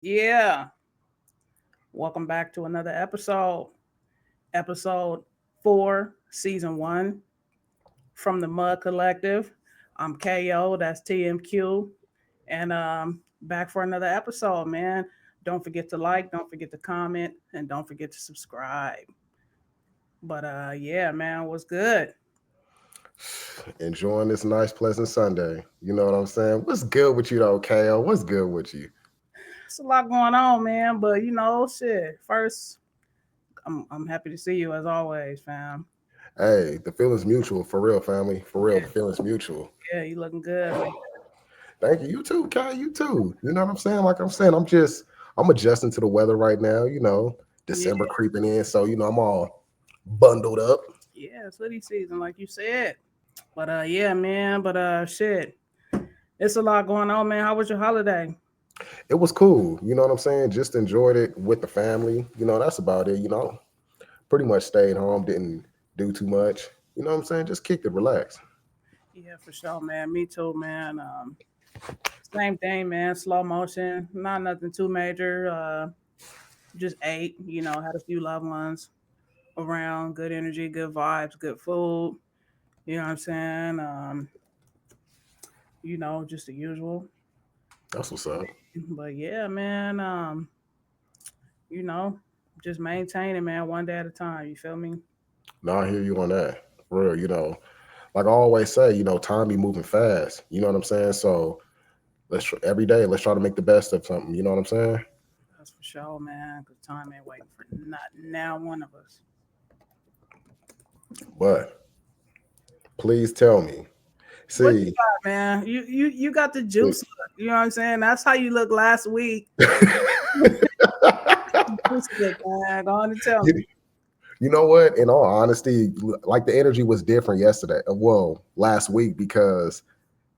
Yeah, welcome back to another episode 4, season 1 from the Mud Collective. I'm KO, that's TMQ, and back for another episode, man. Don't forget to like, don't forget to comment, and don't forget to subscribe. But yeah, man, what's good? Enjoying this nice, pleasant Sunday. You know what I'm saying? What's good with you though, KO? What's good with you? It's a lot going on, man. But shit. First, I'm happy to see you as always, fam. Hey, the feeling's mutual, for real, family. For real, Yeah, the feeling's mutual. yeah, you looking good, man. Thank you. You too, Kai. You too. You know what I'm saying? Like I'm saying, I'm adjusting to the weather right now. Yeah, December creeping in, so I'm all bundled up. yeah, it's hoodie season, like you said. But yeah, man. But shit, it's a lot going on, man. How was your holiday? It was cool. You know what I'm saying? Just enjoyed it with the family. That's about it. Pretty much stayed home, didn't do too much. You know what I'm saying? Just kicked it, relax. Yeah, for sure, man. Me too, man. Same thing, man. Slow motion, not nothing too major. Just ate. Had a few loved ones around. Good energy, good vibes, good food. You know what I'm saying? Just the usual. That's what's up. But yeah, man. You know, just maintaining, man, one day at a time. You feel me? No, I hear you on that. For real, like I always say, time be moving fast. You know what I'm saying? So every day, let's try to make the best of something. You know what I'm saying? That's for sure, man. Cause time ain't waiting for not now one of us. But please tell me. What you See, got, man? You got the juice look. You know what I'm saying? That's how you look last week. Juice look, man. Go on and tell you, me. you know what? In all honesty, like the energy was different yesterday. Well, last week because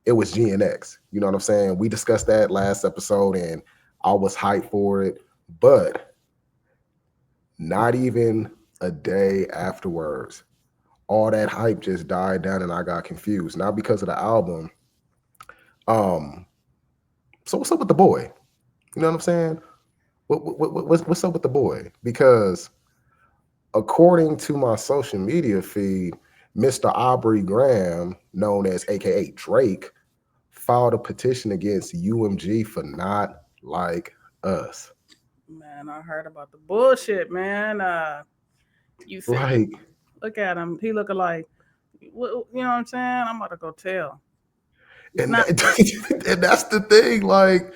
it was GNX. You know what I'm saying? We discussed that last episode, and I was hyped for it. But not even a day afterwards, all that hype just died down, and I got confused. Not because of the album. Um, so what's up with the boy? You know what I'm saying? What's up with the boy? Because according to my social media feed, Mr. Aubrey Graham, known as AKA Drake, filed a petition against UMG for not like us. Man, I heard about the bullshit, man. You feel Like, look at him. He looking like you know what I'm saying? I'm about to go tell. It's and not and that's the thing. Like,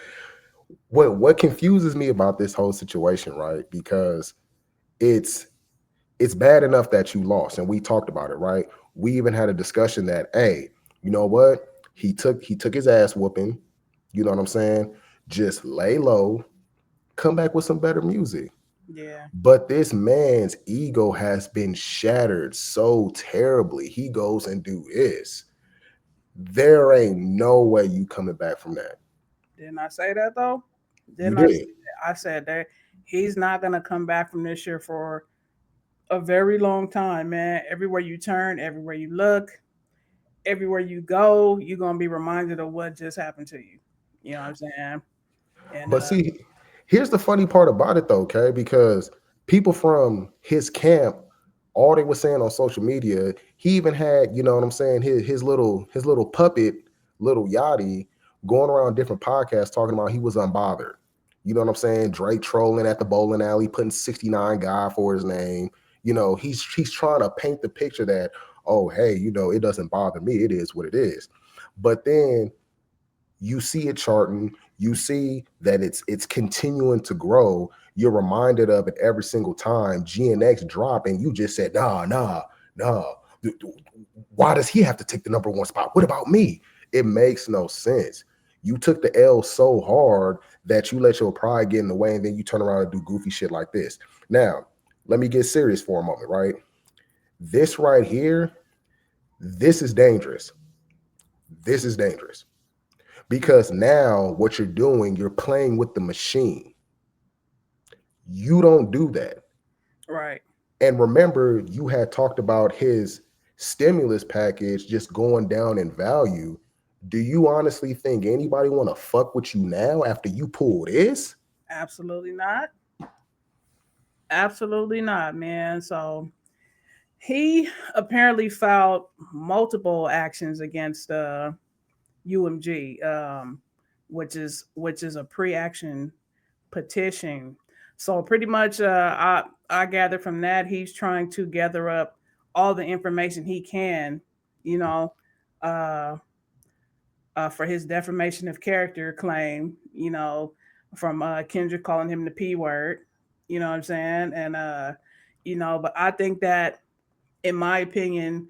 what confuses me about this whole situation, right? Because it's it's bad enough that you lost, and we talked about it, right? We even had a discussion that, hey, you know what? He took his ass whooping. You know what I'm saying? Just lay low, come back with some better music. yeah. But this man's ego has been shattered so terribly. He goes and do this. There ain't no way you coming back from that. Didn't I say that though? You Didn't I say did. that? I said that he's not gonna come back from this year for a very long time, man. Everywhere you turn, everywhere you look, everywhere you go, you're gonna be reminded of what just happened to you. You know what I'm saying? And But see, here's the funny part about it though, okay? Because people from his camp, all they were saying on social media, he even had, you know what I'm saying, his little puppet, little Yachty, going around different podcasts talking about he was unbothered. You know what I'm saying? Drake trolling at the bowling alley, putting 69 guy for his name. He's trying to paint the picture that, oh, hey, it doesn't bother me. It is what it is. But then you see it charting, you see that it's continuing to grow. You're reminded of it every single time GNX drop, and you just said, nah. Why does he have to take the number one spot? What about me? It makes no sense. You took the L so hard that you let your pride get in the way, and then you turn around and do goofy shit like this. Now, let me get serious for a moment, right? This right here, this is dangerous. This is dangerous because now what you're doing, you're playing with the machine. You don't do that. right. And remember, you had talked about his stimulus package just going down in value. Do you honestly think anybody want to fuck with you now after you pull this? Absolutely not. Absolutely not, man. So he apparently filed multiple actions against UMG, which is a pre-action petition. So pretty much, I gather from that he's trying to gather up all the information he can, you know, uh, for his defamation of character claim, from Kendrick calling him the P word, you know what I'm saying? And, but I think that, in my opinion,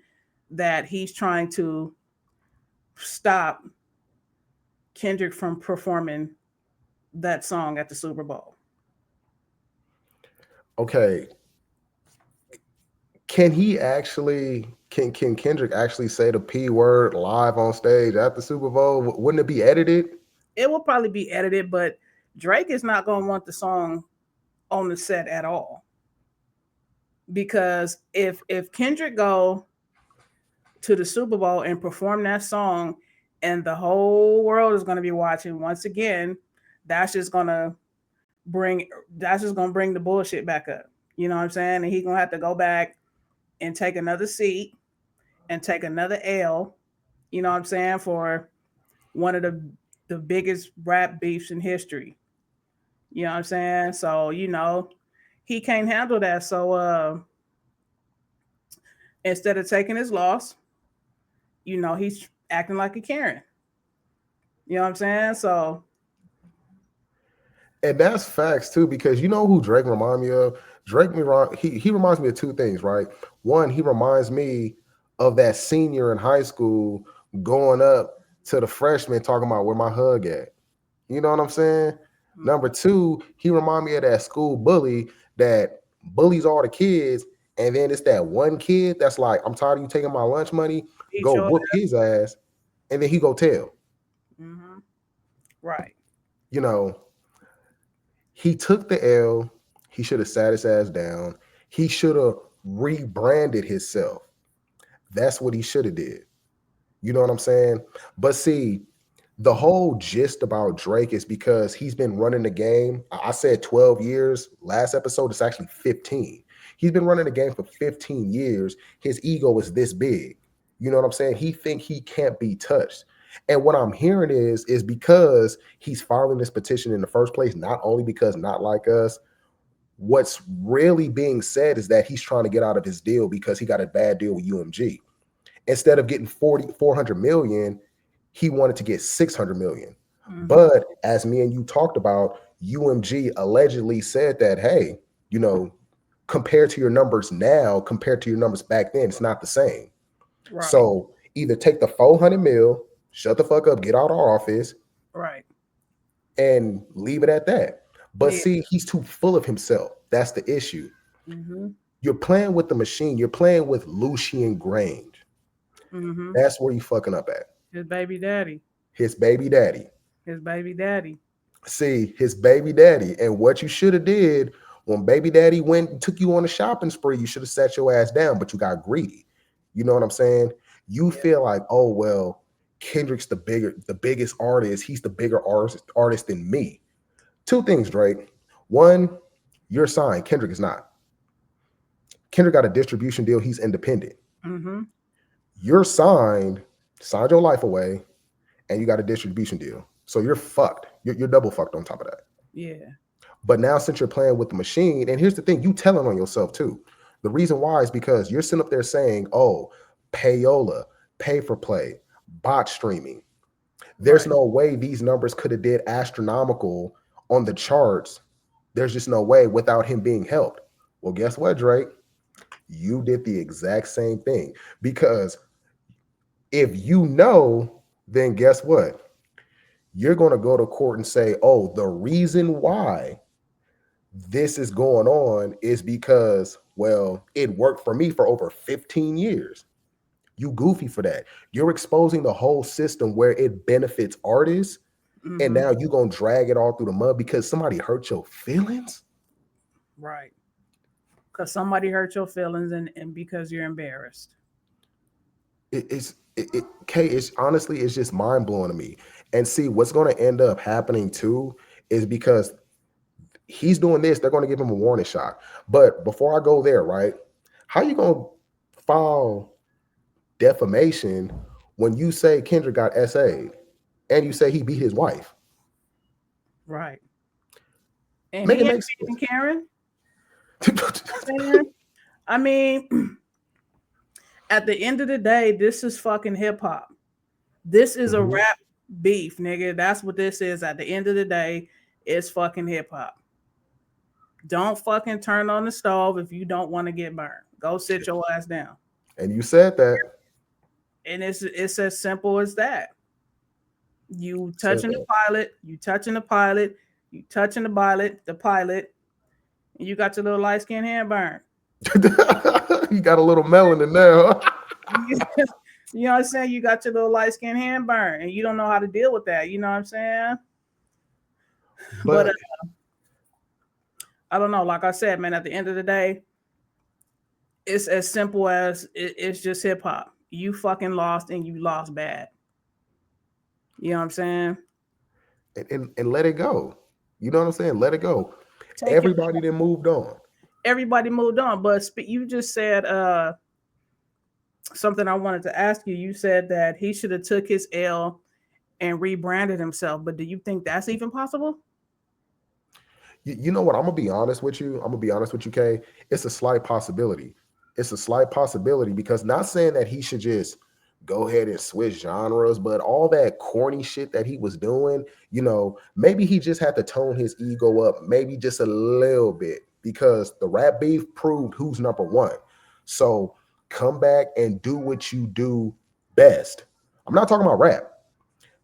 that he's trying to stop Kendrick from performing that song at the Super Bowl. Okay, can Kendrick actually say the P word live on stage at the Super Bowl? Wouldn't it be edited? It will probably be edited, but Drake is not going to want the song on the set at all, because if Kendrick go to the Super Bowl and perform that song, and the whole world is going to be watching once again, that's just going to bring the bullshit back up. You know what I'm saying? And he's going to have to go back and take another seat and take another L, you know what I'm saying, for one of the biggest rap beefs in history. You know what I'm saying? So, he can't handle that. So instead of taking his loss, he's acting like a Karen. You know what I'm saying? So And that's facts too, because you know who Drake remind me of? He reminds me of two things, right? One, he reminds me of that senior in high school going up to the freshman talking about where my hug at. You know what I'm saying? Number two, he remind me of that school bully that bullies all the kids, and then it's that one kid that's like, I'm tired of you taking my lunch money, he go showed whoop his ass, and then he go tell. mm-hmm. Right. You know, he took the L. He should have sat his ass down. He should have rebranded himself. That's what he should have did. You know what I'm saying? But see, the whole gist about Drake is because he's been running the game. I said 12 years. Last episode, it's actually 15. He's been running the game for 15 years. His ego is this big. You know what I'm saying? He think he can't be touched. And what I'm hearing is because he's filing this petition in the first place, not only because Not Like Us, what's really being said is that he's trying to get out of his deal because he got a bad deal with UMG. Instead of getting 400 million, he wanted to get 600 million. Mm-hmm. But as me and you talked about, UMG allegedly said that, hey, compared to your numbers now, compared to your numbers back then, it's not the same. Right. So either take the 400 mil, shut the fuck up, get out of our office, right. and leave it at that. But Yeah. see, he's too full of himself. That's the issue. Mm-hmm. You're playing with the machine. You're playing with Lucian Grange. Mm-hmm. That's where you fucking up at. His baby daddy. His baby daddy. His baby daddy. See, his baby daddy. And what you should have did when baby daddy went and took you on a shopping spree, you should have sat your ass down, but you got greedy. You know what I'm saying? You feel like, oh, well, Kendrick's the biggest artist. He's the bigger artist than me. Two things, Drake. One, you're signed. Kendrick is not. Kendrick got a distribution deal. He's independent. Mm-hmm. You're signed your life away, and you got a distribution deal. So you're fucked. You're double fucked on top of that. Yeah. But now since you're playing with the machine, and here's the thing, you telling on yourself too. The reason why is because you're sitting up there saying, oh, payola, pay for play, bot streaming. There's no way these numbers could have did astronomical on the charts. There's just no way without him being helped. Well, guess what, Drake? You did the exact same thing. Because if you know, then guess what? You're going to go to court and say, oh, the reason why this is going on is because, well, it worked for me for over 15 years. You goofy for that. You're exposing the whole system where it benefits artists, Mm-hmm. and now you're going to drag it all through the mud because somebody hurt your feelings? Right. Because somebody hurt your feelings, and because you're embarrassed. It's honestly, it's just mind blowing to me. And see, what's going to end up happening too is because he's doing this, they're going to give him a warning shot. But before I go there, right? How you going to file defamation when you say Kendrick got SA'd and you say he beat his wife? Right. And Make he it ain't make beating sense. Karen. I mean, at the end of the day, this is fucking hip hop. This is a Mhm. rap beef, nigga. That's what this is. At the end of the day, it's fucking hip hop. Don't fucking turn on the stove if you don't want to get burned. Go sit your ass down. And you said that. And it's as simple as that. You Said touching the that. pilot, you touching the pilot, you touching the pilot, and you got your little light skin hand burn. You got a little melanin now. You know what I'm saying? You got your little light skin hand burn, and you don't know how to deal with that. You know what I'm saying? But But I don't know. Like I said, man, at the end of the day, it's as simple as it's just hip hop. You fucking lost, and you lost bad. You know what I'm saying? and let it go. You know what I'm saying? Let it go. Take your Everybody then moved on. Everybody moved on, but you just said something I wanted to ask you. You said that he should have took his L and rebranded himself, but do you think that's even possible? You know what? I'm gonna be honest with you. I'm gonna be honest with you, Kay. It's a slight possibility. It's a slight possibility because not saying that he should just go ahead and switch genres, but all that corny shit that he was doing, maybe he just had to tone his ego up, maybe just a little bit, because the rap beef proved who's number one. So come back and do what you do best. I'm not talking about rap.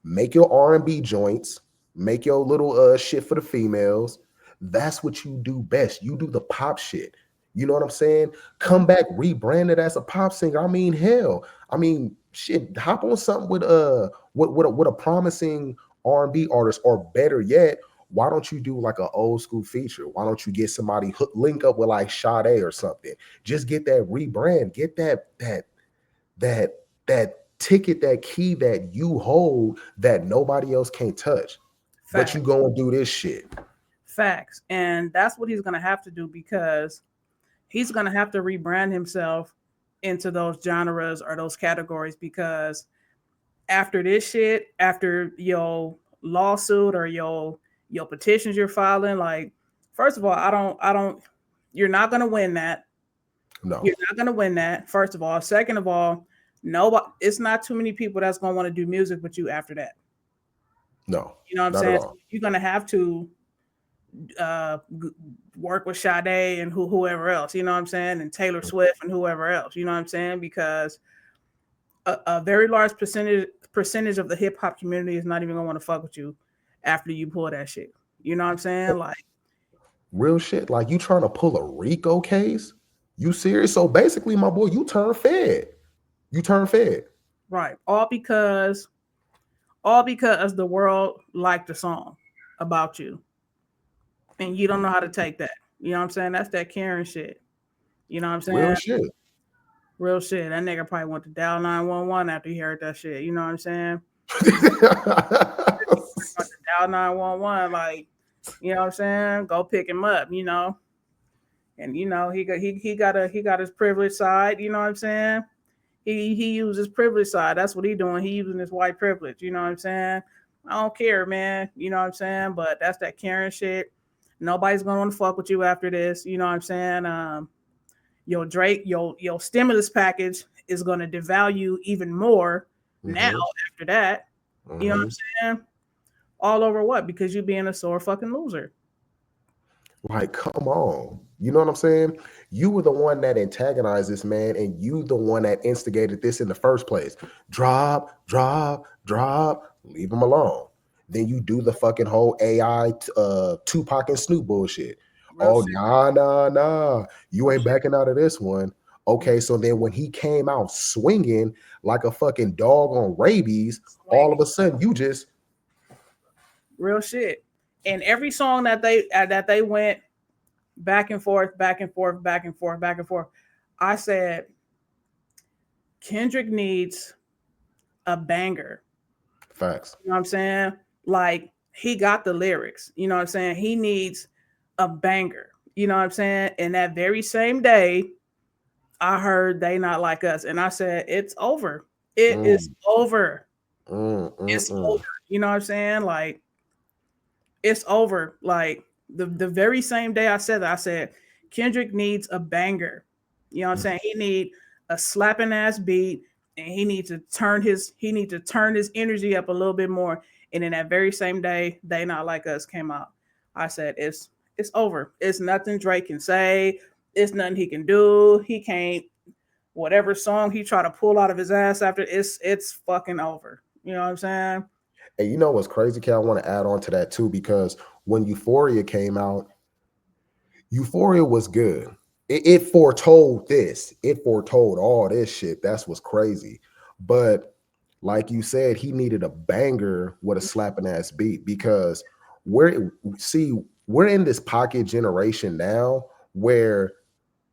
Make your R&B joints, make your little shit for the females. That's what you do best. You do the pop shit. You know what I'm saying? Come back rebranded as a pop singer. I mean, hell. I mean, shit, hop on something with a promising R&B artist, or better yet, why don't you do like an old school feature? Why don't you get somebody link up with like Sade or something? Just get that rebrand, get that ticket, that key that you hold that nobody else can touch. But you Facts. go and do this shit. Facts. And that's what he's going to have to do, because he's going to have to rebrand himself into those genres or those categories, because after this shit, after your lawsuit or your petitions you're filing, like, first of all, I don't you're not going to win that. No, You're not going to win that. First of all, second of all, nobody, it's not too many people that's going to want to do music with you after that. no, You know what I'm not at saying? So all. you're going to have to work with Sade and whoever else, you know what I'm saying, and Taylor Swift and whoever else, you know what I'm saying, because a very large percentage of the hip hop community is not even gonna want to fuck with you after you pull that shit. You know what I'm saying? Like, Real shit. Like, you trying to pull a RICO case? You serious? So basically, my boy, you turn fed. You turn fed. right, all because the world liked the song about you, and you don't know how to take that. You know what I'm saying? That's that Karen shit. You know what I'm Real saying? shit. Real shit. That nigga probably went to dial 911 after he heard that shit. You know what I'm saying? Went to dial 911, like, you know what I'm saying? Go pick him up, and he got his privilege side. You know what I'm saying? He used his privilege side. That's what he doing. He using his white privilege. You know what I'm saying? I don't care, man. You know what I'm saying? But that's that Karen shit. Nobody's gonna want to fuck with you after this. You know what I'm saying? Your Drake, your stimulus package is gonna devalue even more now Mhm, after that. You know what mhm. I'm saying? All over what? Because you being a sore fucking loser. Like, come on. You know what I'm saying? You were the one that antagonized this man, and you the one that instigated this in the first place. Drop, drop, drop, leave him alone. Then you do the fucking whole AI Tupac and Snoop bullshit. Real Oh, shit. nah, nah, nah. You Real ain't shit. backing out of this one. Okay, so then when he came out swinging like a fucking dog on rabies, all Swinging. of a sudden you just, Real shit. And every song that they went back and forth, back and forth, back and forth, back and forth, I said Kendrick needs a banger. facts. You know what I'm saying? Like, he got the lyrics. You know what I'm saying? He needs a banger. You know what I'm saying? And that very same day, I heard They Not Like Us. And I said, it's over. It is Mm, over. mm, mm, It's over. mm. You know what I'm saying? Like, it's over. Like the very same day I said that, I said, Kendrick needs a banger. You know what I'm saying? He need a slapping ass beat, and he need to turn his energy up a little bit more. And then that very same day, They Not Like Us came out. I said, it's over. It's nothing Drake can say. It's nothing he can do. He can't, whatever song he try to pull out of his ass after, it's fucking over. You know what I'm saying? And you know what's crazy, Kat? I want to add on to that too, because when Euphoria came out, Euphoria was good. It foretold this. It foretold all this shit. That's what's crazy. But like you said, he needed a banger with a slapping ass beat, because we're in this pocket generation now where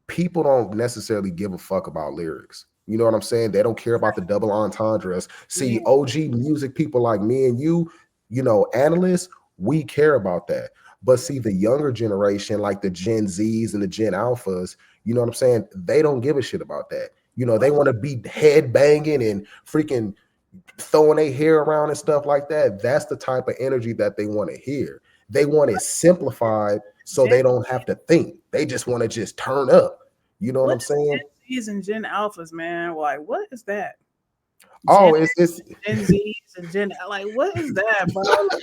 people don't necessarily give a fuck about lyrics. You know what I'm saying? They don't care about the double entendres. See, Yeah. OG music people like me and you know, analysts, we care about that. But see, the younger generation, like the Gen Zs and the Gen Alphas, you know what I'm saying? They don't give a shit about that. You know, they What? want to be head banging and freaking throwing their hair around and stuff like that. That's the type of energy that they want to hear. They want it simplified so Gen they don't have to think. They just want to just turn up. You know what What I'm is saying? Gen Zs and Gen Alphas, man? Like, what is that? Gen Oh, X, Gen Zs, and Gen like, what is that, bro? Like,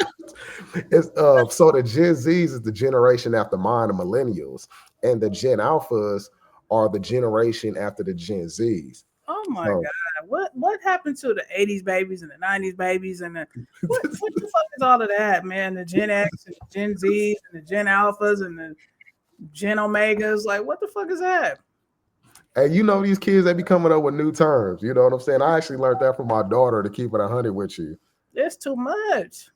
it's so the Gen Zs is the generation after mine, the millennials, and the Gen Alphas are the generation after the Gen Zs. oh my So god, what happened to the '80s babies and the '90s babies and the what the fuck is all of that, man? The Gen X and the Gen Zs and the Gen Alphas and the Gen Omegas, like, what the fuck is that? and you know these kids, they be coming up with new terms. You know what I'm saying? I actually learned that from my daughter, to keep it 100 with you. It's too much.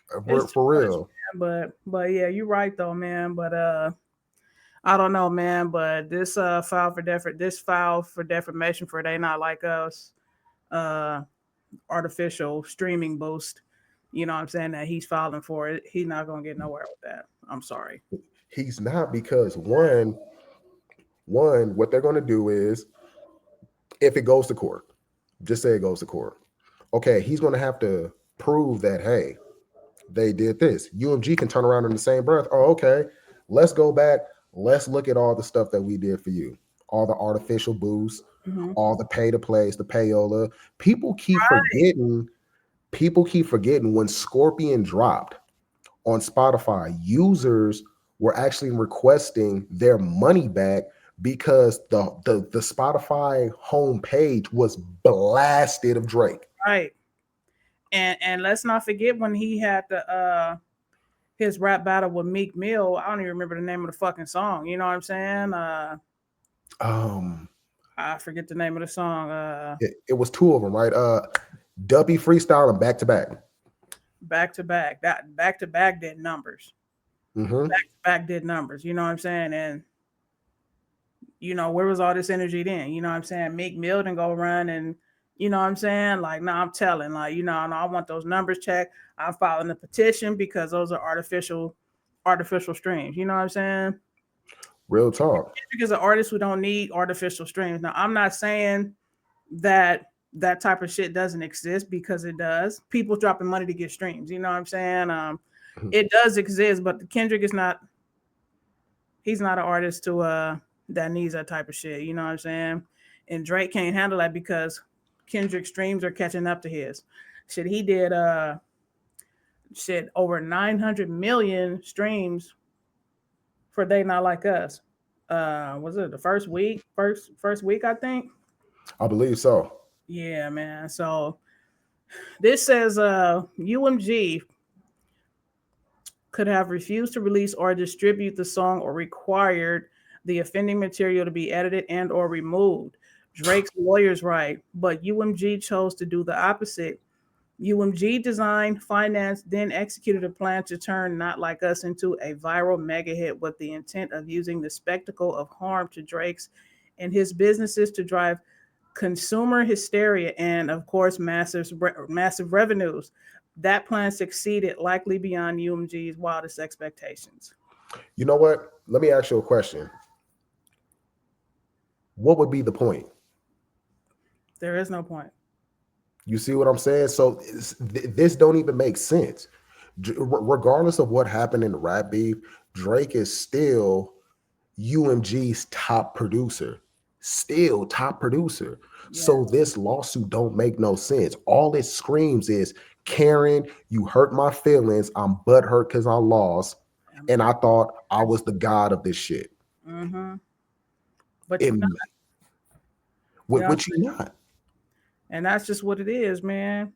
For, It's too for much, real. man. But yeah, you're right though, man. But I don't know, man, but this file for defamation for They Not Like Us, uh artificial streaming boost, you know what I'm saying, that he's filing for it. He's not gonna get nowhere with that. I'm sorry. He's not, because one, what they're going to do is, if it goes to court, just say it goes to court. Okay, he's going to have to prove that, hey, they did this. UMG can turn around in the same breath. Oh, okay, let's go back. Let's look at all the stuff that we did for you. All the artificial boosts, Hmm. all the pay to plays, the payola. People keep forgetting. People keep forgetting when Scorpion dropped on Spotify, users were actually requesting their money back because the Spotify homepage was blasted of Drake. Right. And let's not forget when he had the his rap battle with Meek Mill. I don't even remember the name of the fucking song. You know what I'm saying? Um, I forget the name of the song. it was two of them, right? Dubby freestyle and back to back. Back to back. That back to back did numbers. Hmm. Back to back did numbers. You know what I'm saying? And you know, where was all this energy then? You know what I'm saying? Meek Mill didn't go run and, you know what I'm saying? Like, no, I'm telling, like, you know, no, I want those numbers checked. I'm filing the petition because those are artificial streams. You know what I'm saying? Real talk. Kendrick is an artist who don't need artificial streams. Now, I'm not saying that that type of shit doesn't exist, because it does. People dropping money to get streams. You know what I'm saying? It does exist, but Kendrick is not. He's not an artist to that needs that type of shit. You know what I'm saying? And Drake can't handle that because Kendrick streams are catching up to his. Shit, he did over 900 million streams for They Not Like Us. Was it the first week? First week, I think. I believe so. Yeah, man. So this says UMG could have refused to release or distribute the song or required the offending material to be edited and or removed. Drake's lawyers write, but UMG chose to do the opposite. UMG designed, financed, then executed a plan to turn Not Like Us into a viral mega hit with the intent of using the spectacle of harm to Drake's and his businesses to drive consumer hysteria and, of course, massive revenues. That plan succeeded, likely beyond UMG's wildest expectations. You know what? Let me ask you a question. What would be the point? There is no point. You see what I'm saying? So this don't even make sense. Regardless of what happened in the rap beef, Drake is still UMG's top producer. Still top producer. Yeah. So this lawsuit don't make no sense. All it screams is, Karen, you hurt my feelings. I'm butthurt because I lost. And I thought I was the god of this shit. Mm-hmm. But you're not. And You know, what you not? and that's just what it is, man.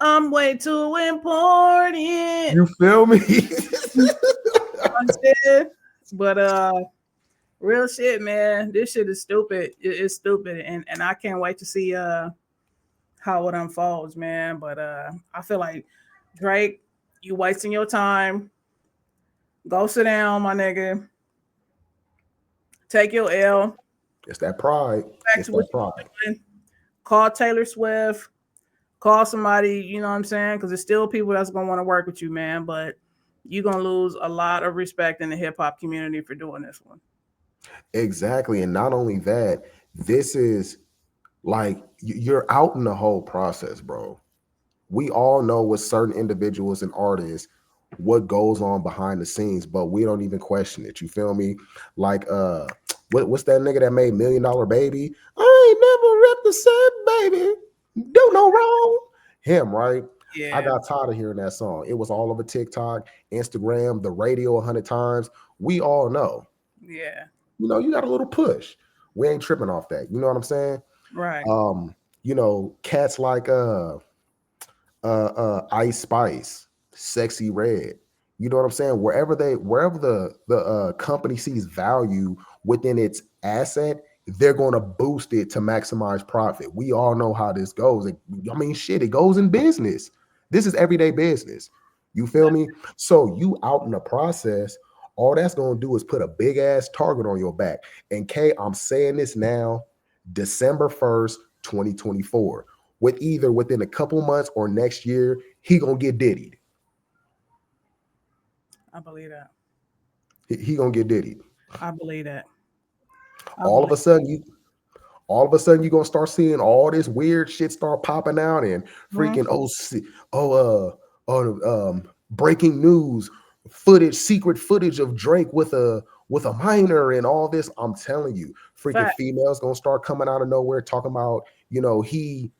I'm way too important. You feel me? Understand? But real shit, man. This shit is stupid. It's stupid, and I can't wait to see how it unfolds, man. But I feel like Drake, you wasting your time. Go sit down, my nigga. Take your L. It's that pride. Back It's to what that you're pride. doing. Call Taylor Swift. Call somebody. You know what I'm saying? Because there's still people that's gonna want to work with you, man. But you're gonna lose a lot of respect in the hip hop community for doing this one. Exactly. And not only that, this is like you're out in the whole process, bro. We all know with certain individuals and artists what goes on behind the scenes, but we don't even question it. You feel me? Like what's that nigga that made $1 Million Baby? I ain't never ripped the set, baby. Do no wrong. Him, right? I Yeah, got tired of hearing that song. It was all over TikTok, Instagram, the radio 100 times. We all know. yeah, You got a little push. We ain't tripping off that. You know what I'm saying? right. Cats like Ice Spice, Sexy Red. You know what I'm saying? Wherever the company sees value within its asset, they're going to boost it to maximize profit. We all know how this goes. I mean, shit, it goes in business. This is everyday business. You feel me? So you out in the process, all that's going to do is put a big ass target on your back. And K, I'm saying this now, December 1st, 2024, with either within a couple months or next year, he gonna get diddied. I believe that. He gonna get diddied. I believe that. I All of believe. a sudden, all of a sudden you're gonna start seeing all this weird shit start popping out and Mhm. freaking breaking news footage, secret footage of Drake with a minor and all this. I'm telling you, freaking Fact. females gonna start coming out of nowhere talking about, he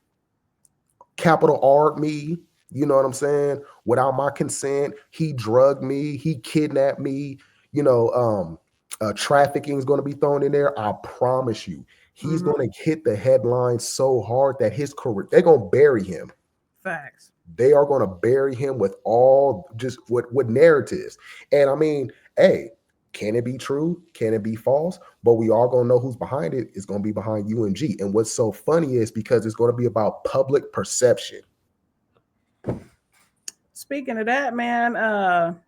capital R me, you know what I'm saying? Without my consent, he drugged me, he kidnapped me, you know, trafficking is going to be thrown in there. I promise you, he's Hmm. going to hit the headlines so hard that his career, they're going to bury him. Facts. They are going to bury him with all just with narratives. And I mean, hey, can it be true? Can it be false? But we all gonna know who's behind it. It's gonna be behind UMG. And what's so funny is because it's gonna be about public perception. Speaking of that, man.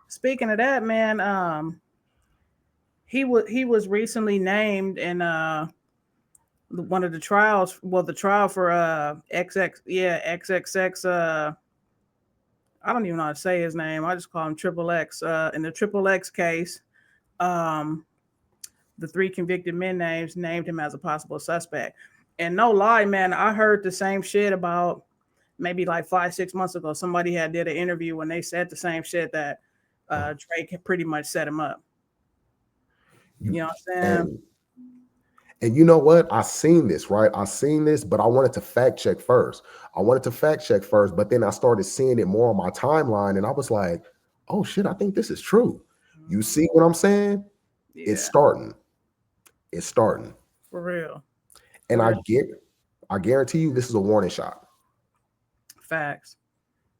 Speaking of that, man. He was recently named in one of the trials. Well, the trial for XX. Yeah, XXX. I don't even know how to say his name. I just call him Triple X. In the Triple X case, um, the three convicted men named him as a possible suspect. And no lie, man, I heard the same shit about maybe like 5-6 months ago. Somebody had did an interview when they said the same shit that Drake had pretty much set him up. You You know what I'm saying? and and you know what? I seen this, right? I seen this, but I wanted to fact check first. But then I started seeing it more on my timeline, and I was like, "Oh shit, I think this is true." You Mhm. see what I'm saying? It's Yeah, starting. It's starting, for real, and for real. I guarantee you, this is a warning shot. Facts.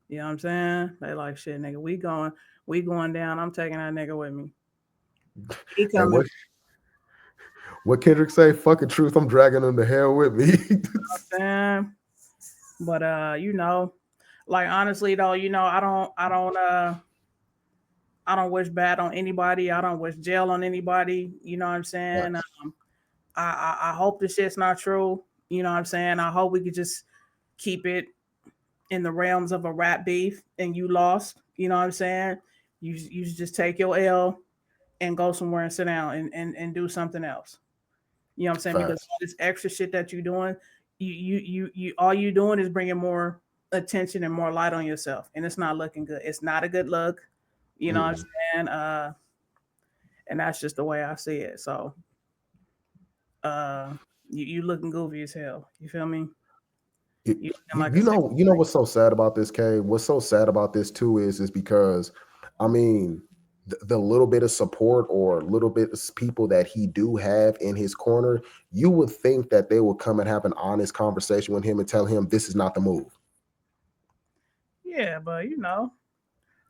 You know what I'm saying? They like shit, nigga. We going down. I'm taking that nigga with me. He And coming. what Kendrick say? Fucking truth, I'm dragging him to hell with me. Saying, but like honestly though, I don't wish bad on anybody. I don't wish jail on anybody. You know what I'm saying? Facts. I hope this shit's not true. You know what I'm saying? I hope we could just keep it in the realms of a rap beef and you lost. You know what I'm saying? You just take your L and go somewhere and sit down and do something else. You know what I'm saying? Because Facts. all this extra shit that you're doing, you all you doing is bringing more attention and more light on yourself, and it's not looking good. It's not a good look. You know what I'm Mm. saying? And that's just the way I see it. So, uh, you looking goofy as hell. You feel me? You, You looking you like a you sick. know, what's so sad about this, Kay? What's so sad about this too is because, I mean, the little bit of support or little bit of people that he do have in his corner, you would think that they would come and have an honest conversation with him and tell him this is not the move. Yeah, but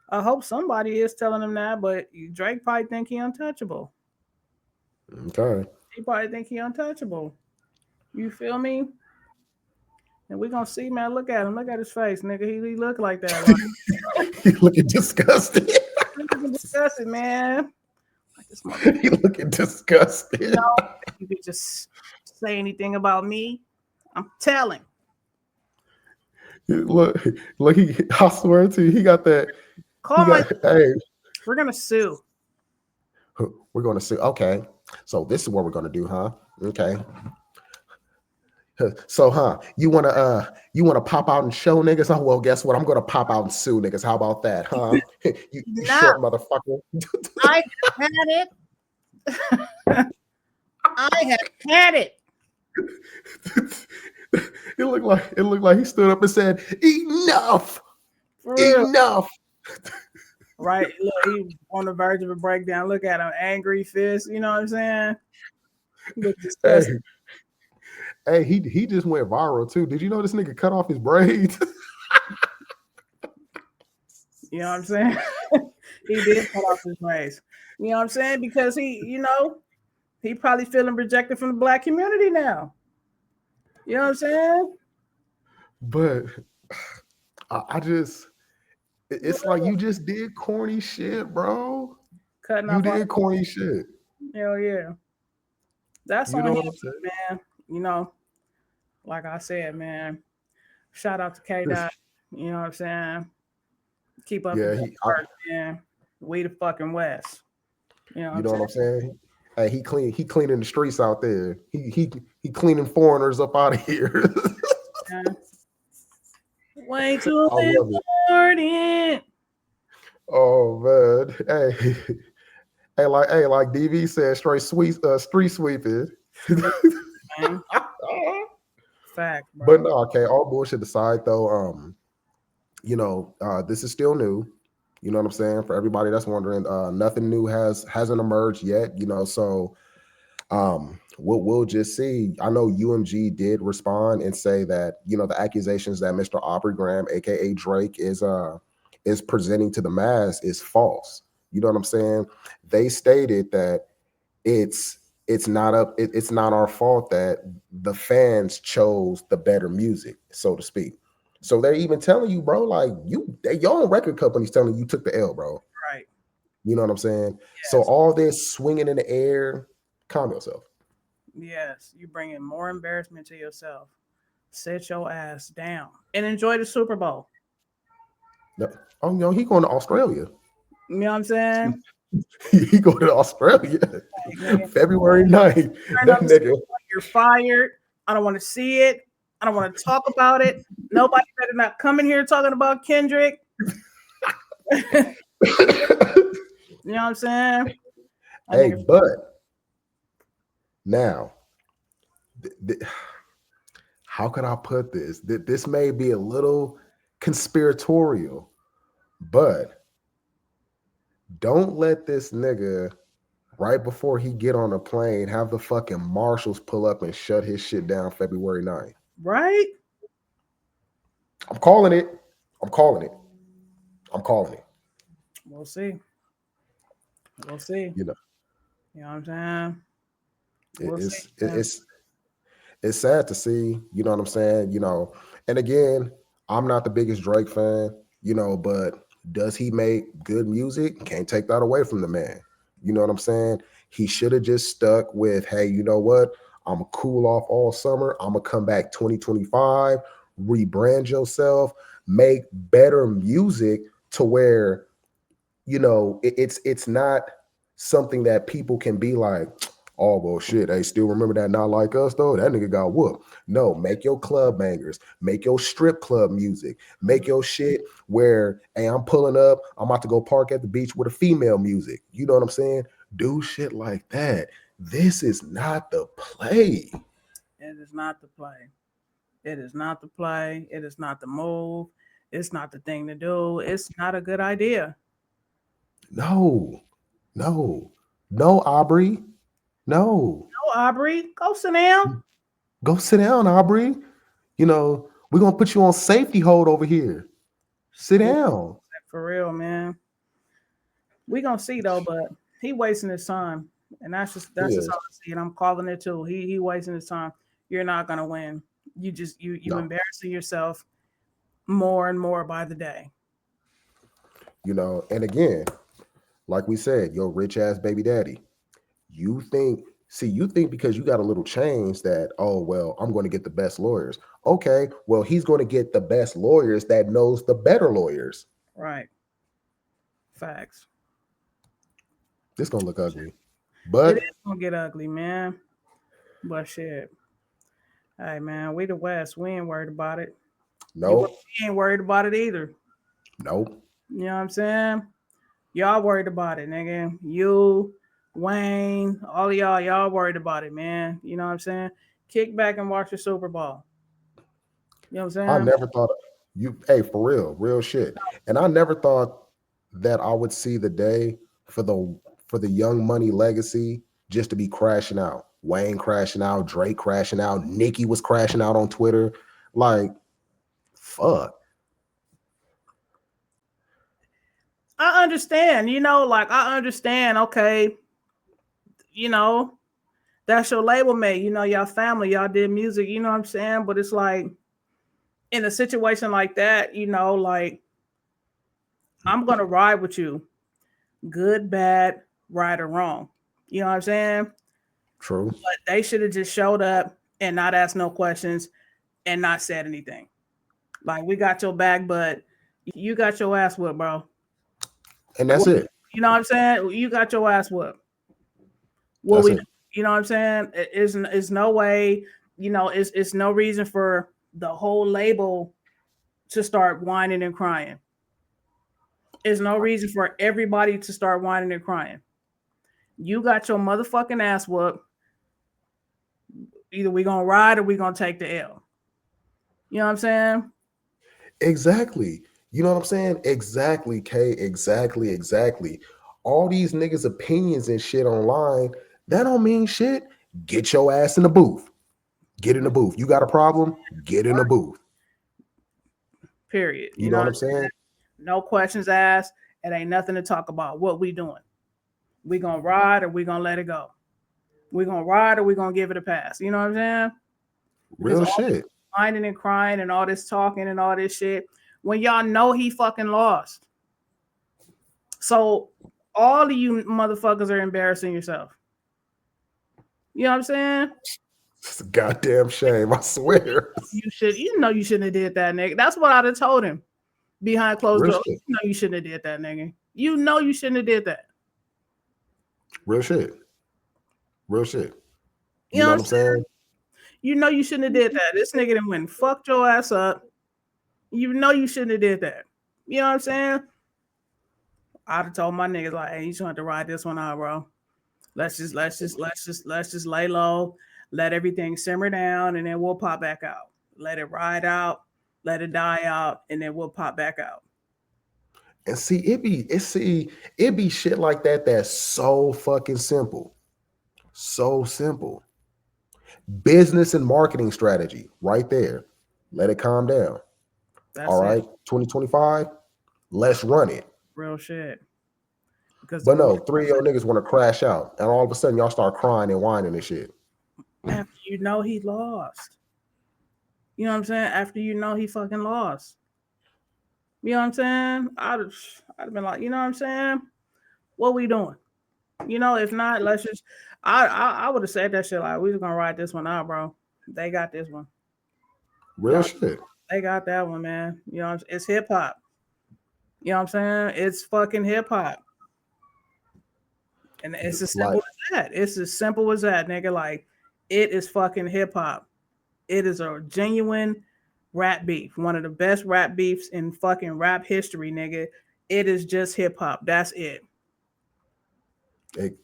I hope somebody is telling him that. But Drake probably think he untouchable. Okay. He probably think he untouchable. You feel me? And we gonna see, man. Look at him. Look at his face, nigga. He look like that. Like He looking disgusted. he looking disgusted, man. Like this motherfucker. He looking You disgusted. know, you could just say anything about me. I'm telling. Look, look, I swear to you, he got that. He Call my. got, hey, We're gonna sue. we're going to see. Okay. So this is what we're going to do, huh? Okay. So, you wanna pop out and show niggas? Oh well, guess what? I'm gonna pop out and sue niggas. How about that, huh? You No, short motherfucker. I had it. I have had it. It looked like he stood up and said, "Enough, For real. enough." Right? Look, he on the verge of a breakdown. Look at him, angry fist. You know what I'm saying? He looks Hey, disgusting. he just went viral too. Did you know this nigga cut off his braids? You know what I'm saying? He did cut off his braids. You know what I'm saying? Because he probably feeling rejected from the black community now. You know what I'm saying? But I just, it's like you just did corny shit, bro. Cutting You off all did corny shit. hell yeah. That's You on know him, what I'm saying? man. Like I said, man. Shout out to KDOT. You know what I'm saying? Keep up the Yeah, good work, man. We the fucking West. You know what you I'm know what saying? I'm saying? Hey, he cleaning the streets out there. He cleaning foreigners up out of here. Yeah. Way too I love it. important. Oh man. Hey, hey, like DV said, street sweeping. Man. Fact, But bro. no, okay, all bullshit aside though, this is still new. You know what I'm saying? For everybody that's wondering, nothing new hasn't emerged yet, so we'll just see. I know UMG did respond and say that the accusations that Mr. Aubrey Graham, aka Drake, is presenting to the mass is false. You know what I'm saying? They stated that it's not our fault that the fans chose the better music, so to speak. So they're even telling you, bro, like your own record company's telling you took the L, bro. Right. You know what I'm saying? So Yes. all this swinging in the air, calm yourself. Yes. You bringing more embarrassment to yourself. Sit your ass down and enjoy the Super Bowl. No. Oh, he going to Australia. You know what I'm saying? He going to Australia Like, nigga, February 9th. turn That up the Super nigga. Bowl, you're fired. I don't want to see it. I don't want to talk about it. Nobody better not come in here talking about Kendrick. You know what I'm saying? I Hey, think but now, how can I put this? This may be a little conspiratorial, but don't let this nigga right before he get on a plane have the fucking marshals pull up and shut his shit down February 9th. right. I'm calling it. I'm calling it. I'm calling it. We'll see. We'll see. You know, You know what I'm saying? it, We'll see. it's it, it's sad to see. You know what I'm saying? And again, I'm not the biggest Drake fan. But does he make good music? Can't take that away from the man. You know what I'm saying? He should have just stuck with, hey, you know what? I'm gonna cool off all summer. I'm gonna come back 2025, rebrand yourself, make better music to where it's not something that people can be like, oh well shit, hey, still remember that Not Like Us though? That nigga got whooped. No, make your club bangers, make your strip club music, make your shit where, hey, I'm pulling up, I'm about to go park at the beach with a female music. You know what I'm saying? Do shit like that. This is not the play. It is not the play. It is not the play. It is not the move. It's not the thing to do. It's not a good idea. No, no, no, Aubrey. No. No, Aubrey, go sit down. Go sit down, Aubrey. We're gonna put you on safety hold over here. Sit down. For real, man. We gonna see though, but he wasting his time, and that's just how I see it. I'm calling it too. He wasting his time. You're not gonna win. You No. embarrassing yourself more and more by the day. And again, like we said, your rich ass baby daddy. You think because you got a little change that, oh well, I'm going to get the best lawyers. Okay, well, he's going to get the best lawyers that knows the better lawyers. Right. Facts. This gonna look ugly. It But is gonna get ugly, man. But shit. Hey man, we the West. We ain't worried about it. no, We ain't worried about it either. nope. You know what I'm saying? Y'all worried about it, nigga. You, Wayne, all of y'all worried about it, man. You know what I'm saying? Kick back and watch the Super Bowl. You know what I I'm saying? never thought hey, for real shit. And I never thought that I would see the day for the Young Money legacy just to be crashing out. Wayne crashing out, Drake crashing out, Nicki was crashing out on Twitter. Like, fuck. I understand, I understand, okay, you know, that's your label mate, y'all family, y'all did music, you know what I'm saying? But it's like in a situation like that, like I'm gonna ride with you. Good, bad, right or wrong. You know what I'm saying? True. But they should have just showed up and not asked no questions and not said anything. Like we got your back, but you got your ass whipped, bro. And that's it. You know what I'm saying? You got your ass whipped. What That's we, it. you know what I'm saying? It's no way. It's no reason for the whole label to start whining and crying. There's no reason for everybody to start whining and crying. You got your motherfucking ass whooped. Either we gonna ride or we gonna take the L. You know what I'm saying? Exactly. You know what I'm saying? Exactly, K. Exactly. All these niggas' opinions and shit online, that don't mean shit. Get your ass in the booth. Get in the booth. You got a problem? Get in the booth. Period. You know what I'm saying? No questions asked. It ain't nothing to talk about. What we doing? We gonna ride or we gonna let it go? We gonna ride or we gonna give it a pass? You know what I'm saying? Because Real all this shit. whining and crying and all this talking and all this shit, when y'all know he fucking lost. So all of you motherfuckers are embarrassing yourself. You know what I'm saying? It's a goddamn shame, I swear. You shouldn't have did that, nigga. That's what I'd have told him behind closed Real doors. shit. You shouldn't have did that, nigga. You shouldn't have did that. Real shit. Real shit. You You know know what what I'm I'm saying? saying? You shouldn't have did that. This nigga done went and fucked your ass up. You shouldn't have did that. You know what I'm saying? I'd have told my niggas like, hey, you just want to ride this one out, bro. Let's just lay low, let everything simmer down, and then we'll pop back out. Let it ride out, let it die out, and then we'll pop back out. And see, it be shit like that that's so fucking simple. So simple. Business and marketing strategy right there. Let it calm down. All That's it. right, 2025, let's run it. Real shit. Because the But more no, three of your niggas want to crash out, and all of a sudden y'all start crying and whining and shit. after you know he lost. You know what I'm saying? After you know he fucking lost. You know what I'm saying? I'd have been like, you know what I'm saying? What we doing? If not, let's just I would have said that shit like we just gonna ride this one out, bro. They got this one. Real shit. They got that one, man. It's hip hop. You know what I'm saying? It's fucking hip hop. And it's as Like simple as that. It's as simple as that, nigga. Like, it is fucking hip hop. It is a genuine rap beef. One of the best rap beefs in fucking rap history, nigga. It is just hip hop. That's it.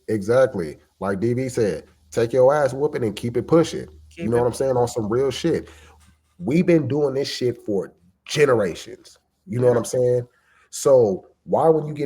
exactly. Like DB said, take your ass whooping and keep it pushing. You Keep know it what I'm saying? On some real shit. We've been doing this shit for generations. You know what I'm saying? So why when you get